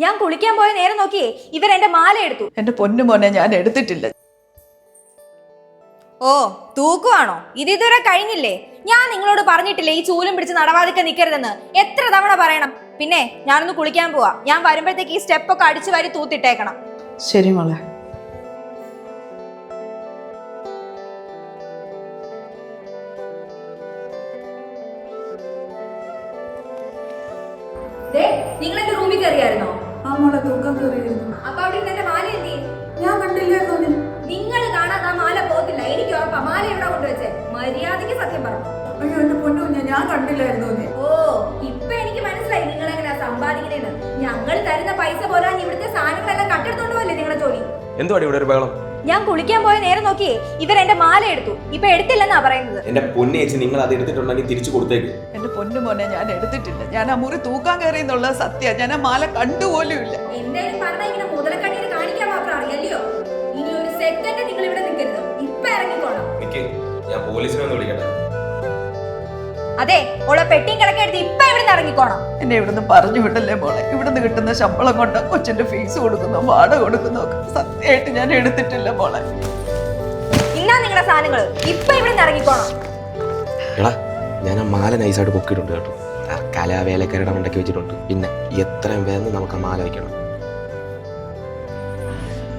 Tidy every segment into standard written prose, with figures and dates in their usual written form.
ഞാൻ കുളിക്കാൻ പോയ നേരം നോക്കിയേ ഇവരെന്റെ മാല എടുത്തു. എന്റെ പൊന്നു മോനെ ഞാൻ എടുത്തിട്ടില്ല. ഓ തൂക്കുവാണോ? ഇതുവരെ കഴിഞ്ഞില്ലേ? ഞാൻ നിങ്ങളോട് പറഞ്ഞിട്ടില്ലേ ഈ ചൂലും പിടിച്ച് നടവാതിക്കെ നിൽക്കരുതെന്ന്? എത്ര തവണ പറയണം? പിന്നെ ഞാനൊന്ന് കുളിക്കാൻ പോവാ. ഞാൻ വരുമ്പോഴത്തേക്ക് ഈ സ്റ്റെപ്പൊക്കെ അടിച്ചു വാരി തൂത്തിട്ടേക്കണം. ശരി മോളെ. നിങ്ങൾ എന്റെ റൂമിൽ കയറിയായിരുന്നോ? ആ മോളെ തൂക്കം കയറിയിരുന്നു. അപ്പൊ അവിടെ എന്റെ മാല എന്തി? ഞാൻ കണ്ടില്ലായിരുന്നു. നിങ്ങൾ കാണാതെ ആ മാല പോകത്തില്ല. എനിക്ക് ഉറപ്പാ. മാല എവിടെ കൊണ്ടുവച്ചേ? മര്യാദക്ക് സത്യം പറഞ്ഞു. അയ്യോ എന്റെ പൊന്നു ഞാൻ കണ്ടില്ലായിരുന്നു. ഓ ഇപ്പൊ എനിക്ക് മനസ്സിലായി നിങ്ങൾ എങ്ങനെയാ സമ്പാദിക്കണേന്ന്. ഞങ്ങൾ തരുന്ന പൈസ പോലെ ഇവിടുത്തെ സാധനങ്ങളെല്ലാം കട്ടെടുത്തോണ്ട് പോലേ നിങ്ങളുടെ ജോലി. എന്തുവാടി ഇവിടെ ഒരു ബഹളം? ഞാൻ കുളിക്കാൻ പോയ നേരം നോക്കിയേ ഇവരെന്റെ മാല എടുത്തു. ഇപ്പൊ എടുത്തില്ലെന്നാ പറയുന്നത്. എന്റെ പൊന്നേച്ചി, നിങ്ങൾ അത് എടുത്തിട്ടുണ്ടെങ്കിൽ തിരിച്ചു കൊടുത്തേക്ക്. എന്റെ പൊന്നു മോനെ ഞാൻ എടുത്തിട്ടില്ല. ഞാൻ ആ മുറി തൂക്കാൻ കയറിയെന്നുള്ള സത്യം. ഞാൻ ആ മാല കണ്ടുപോലും ഇല്ല. എന്തായാലും പറഞ്ഞാൽ ഇങ്ങനെ മുതലക്കണ്ണീര് കാണിക്കാൻ മാത്രം അറിയല്ലയോ? ഇനി ഒരു സെക്കൻഡ് നിങ്ങൾ ഇവിടെ നിൽക്കരുത്. ഇപ്പൊ ഇറങ്ങിക്കോളാം. ഞാൻ പോലീസിനെ ഒന്ന് വിളിക്കട്ടെ. അതെ, ഓളെ പെട്ടിയും കിടക്കെടുത്ത് ഇപ്പൊ ഇവിടെ ഇറങ്ങിക്കോണം. എന്നെ ഇവിടുന്ന് പറഞ്ഞു വിട്ടല്ലേ മോളെ. ഇവിടുന്ന് കിട്ടുന്ന ശമ്പളം കൊണ്ട് കൊച്ചിന്റെ ഫീസ് കൊടുക്കുന്നു, വാടക കൊടുക്കുന്നു. സത്യമായിട്ട് ഞാൻ എടുത്തിട്ടില്ല മോളെ. ഇന്നാ നിങ്ങളുടെ സാധനങ്ങള് ഇപ്പൊ ഇവിടെ ഇറങ്ങിക്കോണം. എടാ, ഞാൻ ആ മാല നൈസായിട്ട് പൊക്കിയിട്ടുണ്ട് കേട്ടോ. കലാവേലക്കാരുടെ മണ്ടയ്ക്ക് വെച്ചിട്ടുണ്ട്. പിന്നെ എത്രയും വേഗം നമുക്ക് ആ മാല വയ്ക്കണം.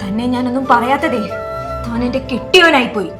തന്നെ ഞാനൊന്നും പറയാത്തതേ താൻ എന്റെ കെട്ടിയവനായിപ്പോയി.